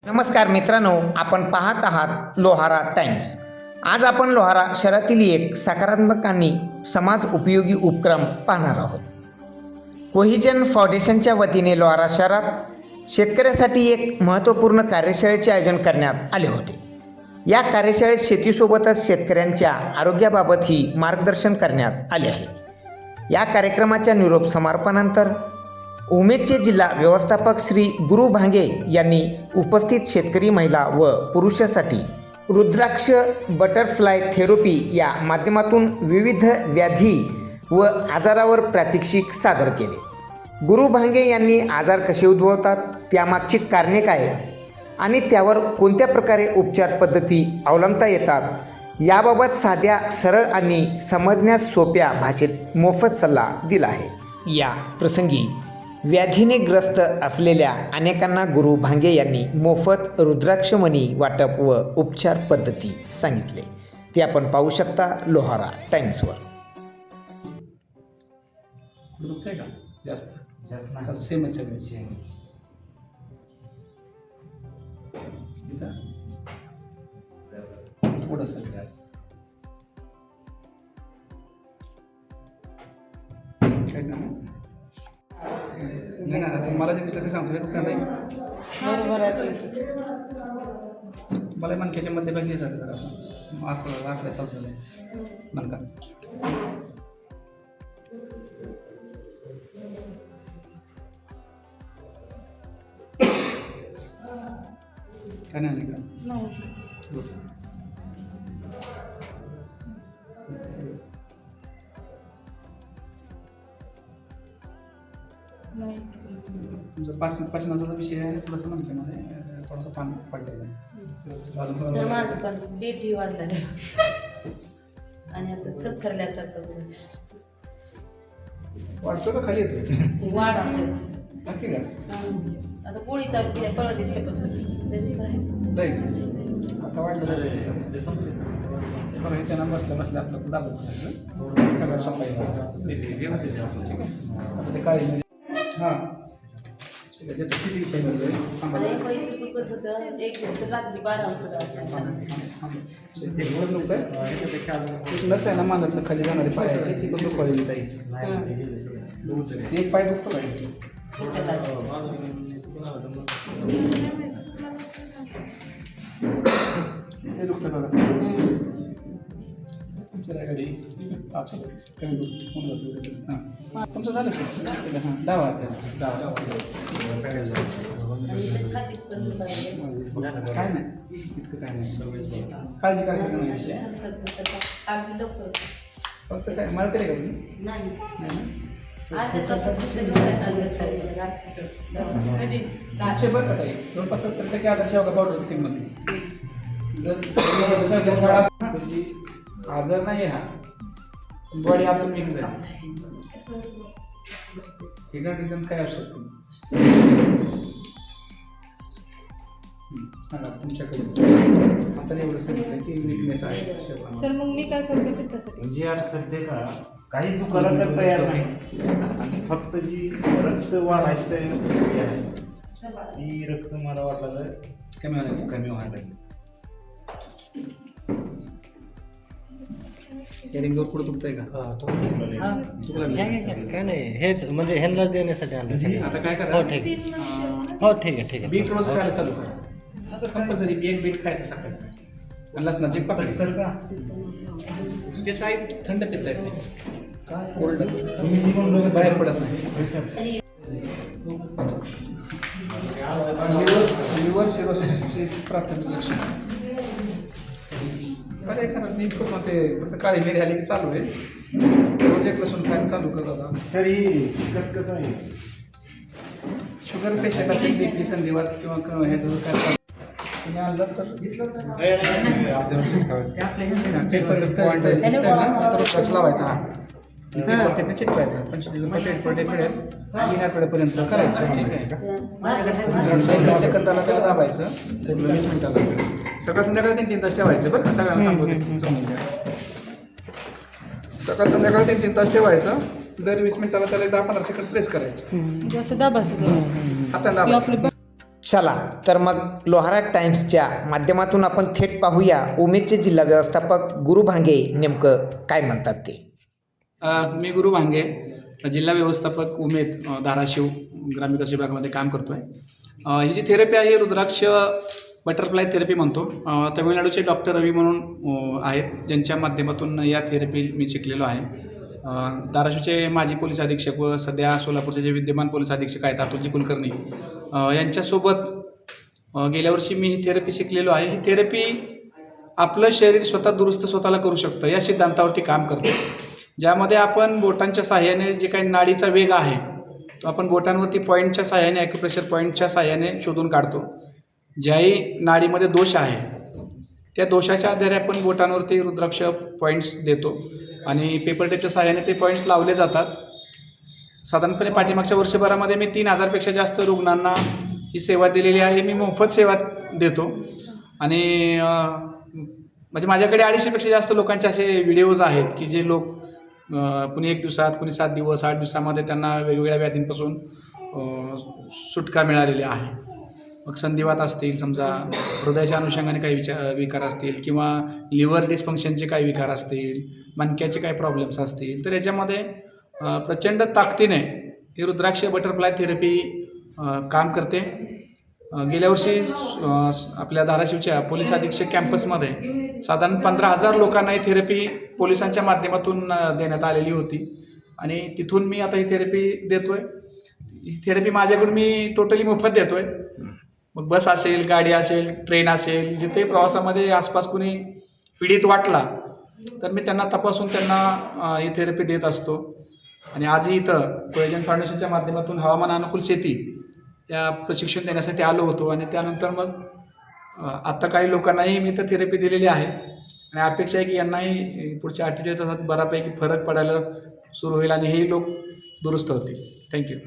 नमस्कार मित्रांनो, आपण पाहत आहात लोहारा टाइम्स. आज आपण लोहारा शहरातील एक सकारात्मक आणि समाज उपयोगी उपक्रम पाहणार आहोत. कोहिजन फाउंडेशनच्या वतीने लोहारा शहरात शेतकऱ्यासाठी एक महत्त्वपूर्ण कार्यशाळेचे आयोजन करण्यात आले होते. या कार्यशाळेत शेतीसोबतच शेतकऱ्यांच्या आरोग्याबाबतही मार्गदर्शन करण्यात आले आहे. या कार्यक्रमाच्या निरोप समापनानंतर उमेदचे जिल्हा व्यवस्थापक श्री गुरु भांगे यांनी उपस्थित शेतकरी महिला व पुरुषासाठी रुद्राक्ष बटरफ्लाय थेरपी या माध्यमातून विविध व्याधी व आजारावर प्रात्यक्षिक सादर केले. गुरु भांगे यांनी आजार कसे उद्भवतात, त्यामागची कारणे काय आणि त्यावर कोणत्या प्रकारे उपचार पद्धती अवलंबता येतात याबाबत साध्या, सरळ आणि समजण्यास सोप्या भाषेत मोफत सल्ला दिला आहे. या प्रसंगी व्याधीने ग्रस्त असलेल्या अनेकांना गुरु भांगे यांनी मोफत रुद्राक्षमणी वाटप व उपचार पद्धती सांगितले. ते आपण पाहू शकता लोहारा टाइम्सवर. दुखतंय का जास्त का सेमच सगळे थोडंसं काय ना नाही ना मला जे दिसलं ते सांगतो. मला मणक्याच्या मध्यभागी झालं जरा असं आकडे चालतं नाही मणका. काय नाही का तुमचा पाचनाचा विषय आहे. थोडंसं मणक्यामध्ये थोडासा ताण पडलेला आहे. माझं पण बीपी वाढलं आणि आता थरथरल्यासारखं वाढतो का खाली येतो वाढ नक्की का आता पोळीचा परवा दिवसापासून नाही आता वाढलं बघा हे त्यांना बसल्या आपलं दाबत बसायचं सगळं सोपा येईल. आता ते काळी हां ठीक आहे. देतो किती विषय दुखत होतं. एक दिवस रात्री 12 वाजता एक लस आहे ना मानतनं खाली जाणारी पायाची ती पण दुखवलेली ताई. एक पाय दुखतो काय ते दुखतं बघा तुमच्या घरी कमी होऊन जातो. हां तुमचं झालं का हां डावा डावा काय नाही इतकं काय नाही. काळजी करायची नाही विषय फक्त काय मला तरी का तुम्ही नाही बरं का ताई 2-5 आदर्श योगा पावडर किंमत जर आजार नाही हा बॉडी आतून निघून जाईल. हिडन रिझन काय असू शकतो सांगा तुमच्याकडे. आता एवढं सांगितलं की विकनेस आहे सर. मग मी काय करतो त्यासाठी म्हणजे आता सध्या का काही दुकानात तर तयार नाही. फक्त जी रक्त वाढायची तयारी आहे ती रक्त मला वाटलं कमी व्हायला लागली. रिंगवर पुढे दुखतंय का काय नाही हेच म्हणजे ह्यांना देण्यासाठी आणलं. आता काय करा हो ठीक आहे. हो ठीक आहे ठीक आहे. बीट रोज खायला चालू करा. असं कंपल्सरी एक बीट खायचं सकाळी आणि लसणाची तर का ते साईड थंड पिता येते कोल्ड तुम्ही जी म्हणून बाहेर पडत नाही. लिव्हर सिरोसिसची प्राथमिक लक्षण बरं एखादा मी खूप ते फक्त काळी मिरी आली की चालू आहे. रोज एक लसूण खायला चालू करत होता. सर ही कसं आहे शुगर पेशंट असेल बीपी संधिवात किंवा ह्याचं काय तुम्ही आणलं तर पेपर लावायचा हा पेपर टेपने चिटवायचा 25 पेपर टेप मिळेल 3 आठवड्यापर्यंत करायचं. ठीक आहे. 20 सेकंदाला त्याला दाबायचं 20 मिनिटाला. सकाळ संध्याकाळी 3-3 तास ठेवायचं बरं का. सगळ्यांना सांगतो सकाळ संध्याकाळी 3-3 तास ठेवायचं. दर 20 मिनिटाला त्याला 10-15 सेकंद प्रेस करायचं. जसं दाबायचं आता की दाबायचं. आपली चला तर मग लोहारा टाइम्सच्या माध्यमातून आपण थेट पाहूया उमेदचे जिल्हा व्यवस्थापक गुरु भांगे नेमकं काय म्हणतात ते. मी गुरु भांगे, जिल्हा व्यवस्थापक उमेद, धाराशिव ग्रामविकास विभागामध्ये काम करतो आहे. ही जी थेरपी आहे रुद्राक्ष बटरफ्लाय थेरपी म्हणतो. तमिळनाडूचे डॉक्टर रवी म्हणून आहेत, ज्यांच्या माध्यमातून या थेरपी मी शिकलेलो आहे. धाराशिवचे माजी पोलीस अधीक्षक व सध्या सोलापूरचे जे विद्यमान पोलीस अधीक्षक आहेत अतुलजी कुलकर्णी, यांच्यासोबत गेल्या वर्षी मी ही थेरपी शिकलेलो आहे. ही थेरपी आपलं शरीर स्वतः दुरुस्त स्वतःला करू शकतं या सिद्धांतावरती काम करते, ज्यामध्ये आपण बोटांच्या सहाय्याने जे काही नाडीचा वेग आहे तो आपण बोटांवरती पॉईंटच्या सहाय्याने, ॲक्युप्रेशर पॉईंटच्या सहाय्याने शोधून काढतो. ज्याही नाडीमध्ये दोष आहे त्या दोषाच्या आधारे आपण बोटांवरती रुद्राक्ष पॉईंट्स देतो आणि पेपर टेपच्या सहाय्याने ते पॉईंट्स लावले जातात. साधारणपणे पाठीमागच्या वर्षभरामध्ये मी 3000पेक्षा जास्त रुग्णांना ही सेवा दिलेली आहे. मी मोफत सेवा देतो आणि म्हणजे माझ्याकडे 250पेक्षा जास्त लोकांचे असे व्हिडिओज आहेत की जे लोक कुणी 1 दिवसात, कुणी 7 दिवस, 8 दिवसामध्ये त्यांना वेगवेगळ्या व्याधींपासून सुटका मिळालेली आहे. मग संधिवात असतील, समजा हृदयाच्या अनुषंगाने काही विकार असतील किंवा लिव्हर डिस्फंक्शनचे काही विकार असतील, मणक्याचे काही प्रॉब्लेम्स असतील, तर याच्यामध्ये प्रचंड ताकदीने ही रुद्राक्ष बटरफ्लाय थेरपी काम करते. गेल्या वर्षी आपल्या धाराशिवच्या पोलीस अधीक्षक कॅम्पसमध्ये साधारण 15,000 लोकांना ही थेरपी पोलिसांच्या माध्यमातून देण्यात आलेली होती आणि तिथून मी आता ही थेरपी देतो आहे. ही थेरपी माझ्याकडून मी टोटली मोफत देतो आहे. मग बस असेल, गाडी असेल, ट्रेन असेल, जिथे प्रवासामध्ये आसपास कुणी पीडित वाटला तर मी त्यांना तपासून त्यांना ही थेरपी देत असतो. आणि आजही इथं प्रयोजन फाउंडेशनच्या माध्यमातून हवामान अनुकूल शेती या प्रशिक्षण देण्यासाठी आलो होतो आणि त्यानंतर मग आत्ता काही लोकांनाही मी तर थेरपी दिलेली आहे आणि अपेक्षा आहे की यांनाही पुढच्या 48 तासात बऱ्यापैकी फरक पडायला सुरू होईल आणि हेही लोक दुरुस्त होतील. थँक्यू.